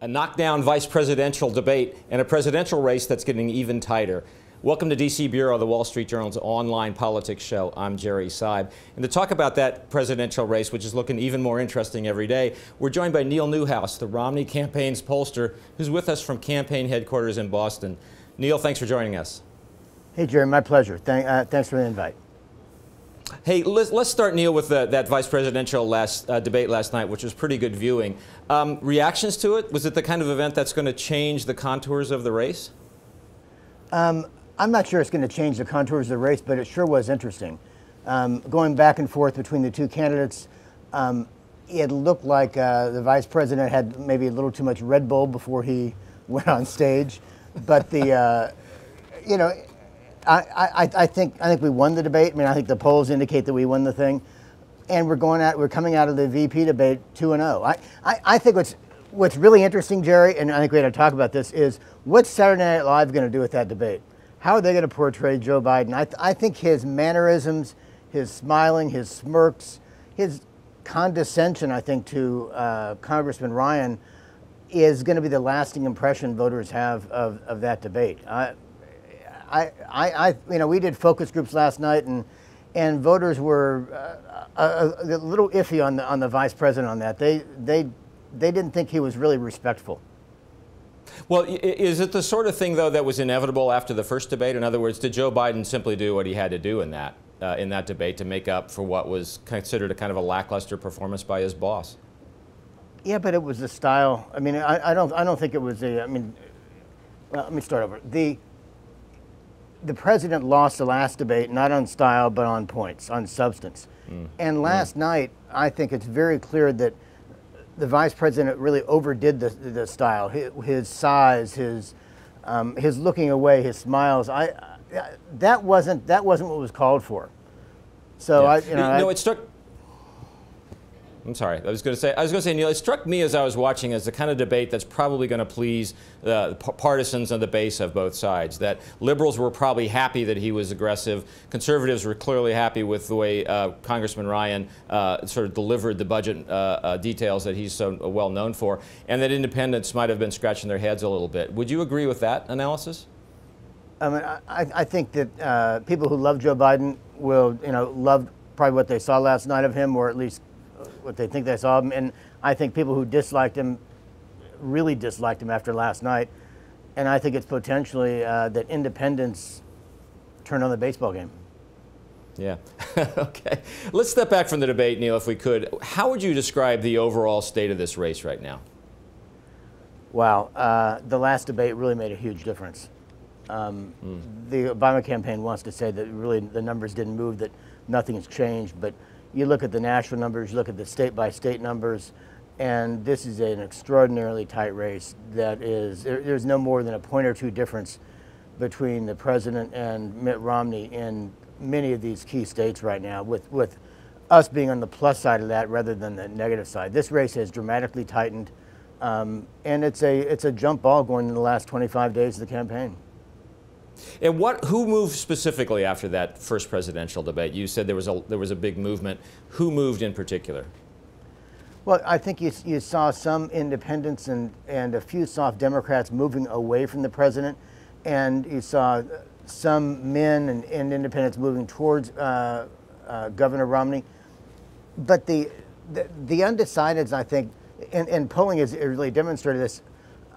A knockdown vice presidential debate and a presidential race that's getting even tighter. Welcome to DC Bureau, the Wall Street Journal's online politics show. I'm Jerry Seib. And to talk about that presidential race, which is looking even more interesting every day, we're joined by Neil Newhouse, the Romney campaign's pollster, who's with us from campaign headquarters in Boston. Neil, thanks for joining us. Hey, Jerry, my pleasure. Thanks for the invite. Hey, let's start, Neil, with that vice presidential debate last night, which was pretty good viewing. Reactions to it? Was it the kind of event that's going to change the contours of the race? I'm not sure it's going to change the contours of the race, but it sure was interesting. Going back and forth between the two candidates, it looked like the vice president had maybe a little too much Red Bull before he went on stage. But I think we won the debate. I mean, I think the polls indicate that we won the thing, and we're coming out of the VP debate 2-0. I think what's really interesting, Jerry, and I think we had to talk about this, is what's Saturday Night Live going to do with that debate? How are they going to portray Joe Biden? I think his mannerisms, his smiling, his smirks, his condescension, I think, to Congressman Ryan is going to be the lasting impression voters have of that debate. We did focus groups last night, and voters were a little iffy on the vice president on that. They didn't think he was really respectful. Well, is it the sort of thing, though, that was inevitable after the first debate? In other words, did Joe Biden simply do what he had to do in that debate to make up for what was considered a kind of a lackluster performance by his boss? Yeah, but it was the style. I mean, I don't think it was well, let me start over. The president lost the last debate, not on style, but on points, on substance. And last night, I think it's very clear that the vice president really overdid the style, his size, his looking away, his smiles. That wasn't what was called for. So yeah. It struck. I'm sorry. I was going to say, Neil, it struck me as I was watching as the kind of debate that's probably going to please the partisans on the base of both sides. That liberals were probably happy that he was aggressive. Conservatives were clearly happy with the way Congressman Ryan sort of delivered the budget details that he's so well known for, and that independents might have been scratching their heads a little bit. Would you agree with that analysis? I think that people who love Joe Biden will, love probably what they saw last night of him, or at least what they think they saw him, and I think people who disliked him really disliked him after last night, and I think it's potentially that independents turn on the baseball game. Yeah. Okay. Let's step back from the debate, Neil, if we could. How would you describe the overall state of this race right now? Wow. The last debate really made a huge difference. The Obama campaign wants to say that really the numbers didn't move, that nothing has changed, but you look at the national numbers, you look at the state-by-state numbers, and this is an extraordinarily tight race. That is, there's no more than a point or two difference between the president and Mitt Romney in many of these key states right now, with us being on the plus side of that rather than the negative side. This race has dramatically tightened, and it's a jump ball going in the last 25 days of the campaign. And who moved specifically after that first presidential debate? You said there was a big movement. Who moved in particular? Well, I think you saw some independents and a few soft Democrats moving away from the president, and you saw some men and independents moving towards Governor Romney. But the undecideds, I think, and polling has really demonstrated this,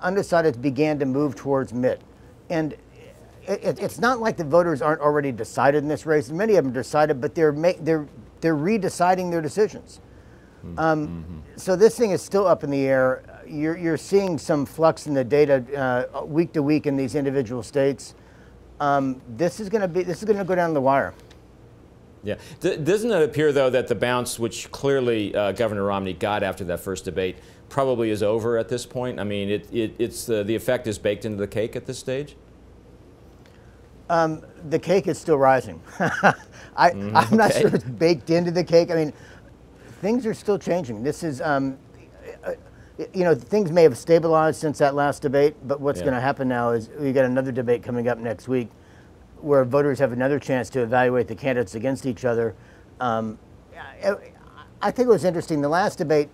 undecideds began to move towards Mitt. And it's not like the voters aren't already decided in this race. Many of them decided, but they're redeciding their decisions. So this thing is still up in the air. You're seeing some flux in the data week to week in these individual states. This is going to go down the wire. Yeah. Doesn't it appear, though, that the bounce, which clearly Governor Romney got after that first debate, probably is over at this point? I mean, the effect is baked into the cake at this stage? The cake is still rising. I'm not sure it's baked into the cake. I mean, things are still changing. This is, things may have stabilized since that last debate, but what's going to happen now is we got another debate coming up next week where voters have another chance to evaluate the candidates against each other. I think it was interesting. The last debate,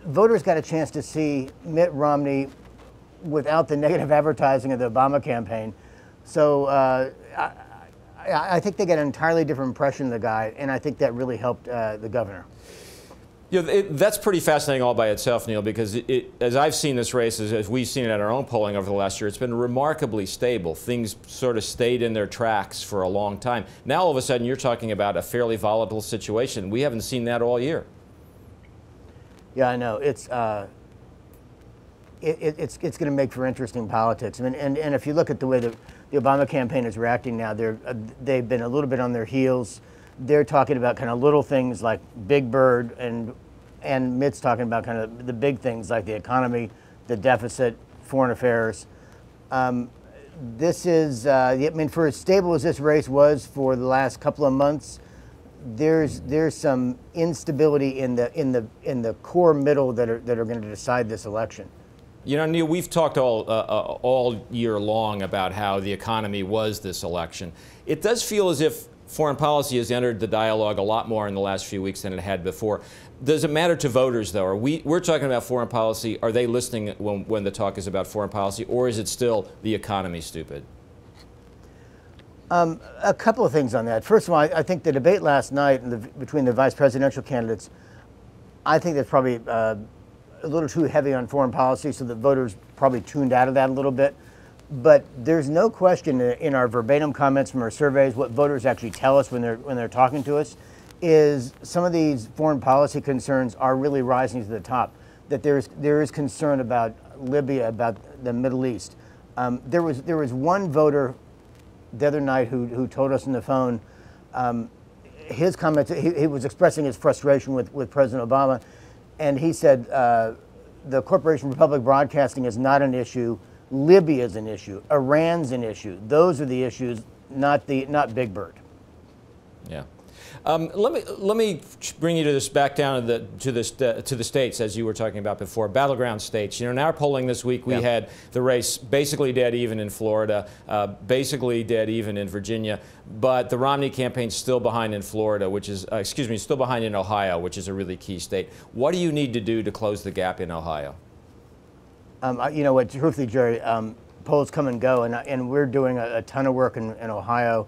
voters got a chance to see Mitt Romney without the negative advertising of the Obama campaign. So I think they got an entirely different impression of the guy, and I think that really helped the governor. You know, that's pretty fascinating all by itself, Neil, because as I've seen this race, as we've seen it at our own polling over the last year, it's been remarkably stable. Things sort of stayed in their tracks for a long time. Now, all of a sudden, you're talking about a fairly volatile situation. We haven't seen that all year. Yeah, I know. It's going to make for interesting politics. I mean, and if you look at the way the Obama campaign is reacting now, they've been a little bit on their heels. They're talking about kind of little things like Big Bird, and Mitt's talking about kind of the big things like the economy, the deficit, foreign affairs. This is, I mean, for as stable as this race was for the last couple of months, there's some instability in the core middle that are going to decide this election. You know, Neil, we've talked all year long about how the economy was this election. It does feel as if foreign policy has entered the dialogue a lot more in the last few weeks than it had before. Does it matter to voters, though? We're talking about foreign policy. Are they listening when the talk is about foreign policy, or is it still the economy, stupid? A couple of things on that. First of all, I think the debate last night between the vice presidential candidates, I think that's probably a little too heavy on foreign policy, so the voters probably tuned out of that a little bit. But there's no question in our verbatim comments from our surveys, what voters actually tell us when they're talking to us, is some of these foreign policy concerns are really rising to the top. That there is concern about Libya, about the Middle East. There was one voter the other night who told us on the phone, his comments, he was expressing his frustration with President Obama, and he said the Corporation for Public Broadcasting is not an issue. Libya is an issue. Iran's an issue. Those are the issues, not Big Bird. Yeah. Let me bring you to this back down to the states, as you were talking about before, battleground states. You know, in our polling this week, we had the race basically dead even in Florida, basically dead even in Virginia, but the Romney campaign's still behind in Florida, which is, excuse me, still behind in Ohio, which is a really key state. What do you need to do to close the gap in Ohio? You know what, truthfully, Jerry, polls come and go, and we're doing a ton of work in Ohio.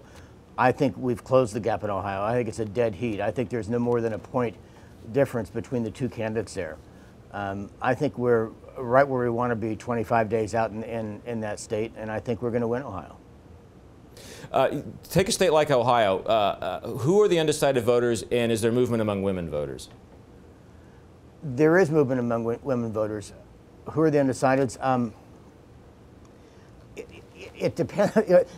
I think we've closed the gap in Ohio. I think it's a dead heat. I think there's no more than a point difference between the two candidates there. I think we're right where we want to be 25 days out in that state, and I think we're going to win Ohio. Take a state like Ohio. Who are the undecided voters, and is there movement among women voters? There is movement among women voters. Who are the undecideds? It depends.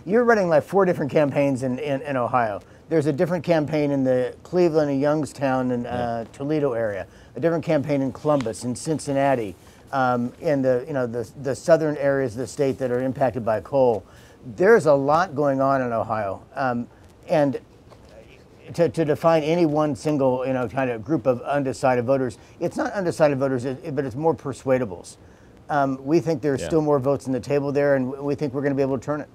You're running like 4 different campaigns in Ohio. There's a different campaign in the Cleveland and Youngstown and Toledo area. A different campaign in Columbus and Cincinnati, in the southern areas of the state that are impacted by coal. There's a lot going on in Ohio, and to define any one single kind of group of undecided voters, it's not undecided voters, but it's more persuadables. We think there's still more votes on the table there, and we think we're going to be able to turn it.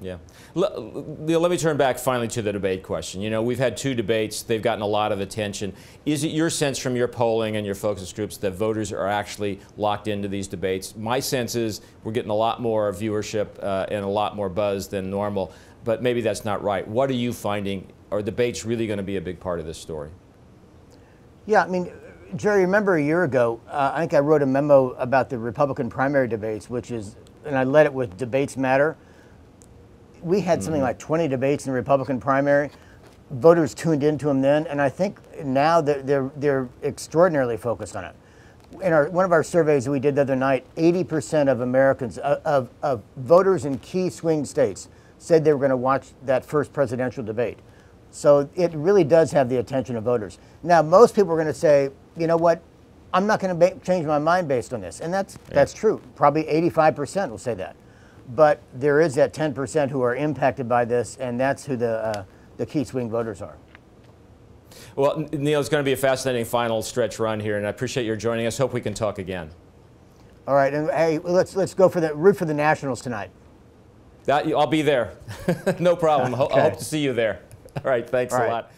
Yeah. Let me turn back finally to the debate question. You know, we've had 2 debates. They've gotten a lot of attention. Is it your sense from your polling and your focus groups that voters are actually locked into these debates? My sense is we're getting a lot more viewership and a lot more buzz than normal, but maybe that's not right. What are you finding? Are debates really going to be a big part of this story? Yeah, I mean, Jerry, remember a year ago, I think I wrote a memo about the Republican primary debates, and I led it with Debates Matter. We had something like 20 debates in the Republican primary. Voters tuned into them then, and I think now they're extraordinarily focused on it. In one of our surveys that we did the other night, 80% of Americans, of voters in key swing states, said they were going to watch that first presidential debate. So it really does have the attention of voters. Now, most people are going to say, you know what, I'm not going to change my mind based on this. And that's true. Probably 85% will say that. But there is that 10% who are impacted by this, and that's who the key swing voters are. Well, Neil, it's going to be a fascinating final stretch run here, and I appreciate your joining us. Hope we can talk again. All right, and hey, let's go for root for the Nationals tonight. I'll be there. No problem. I hope to see you there. All right, thanks a lot.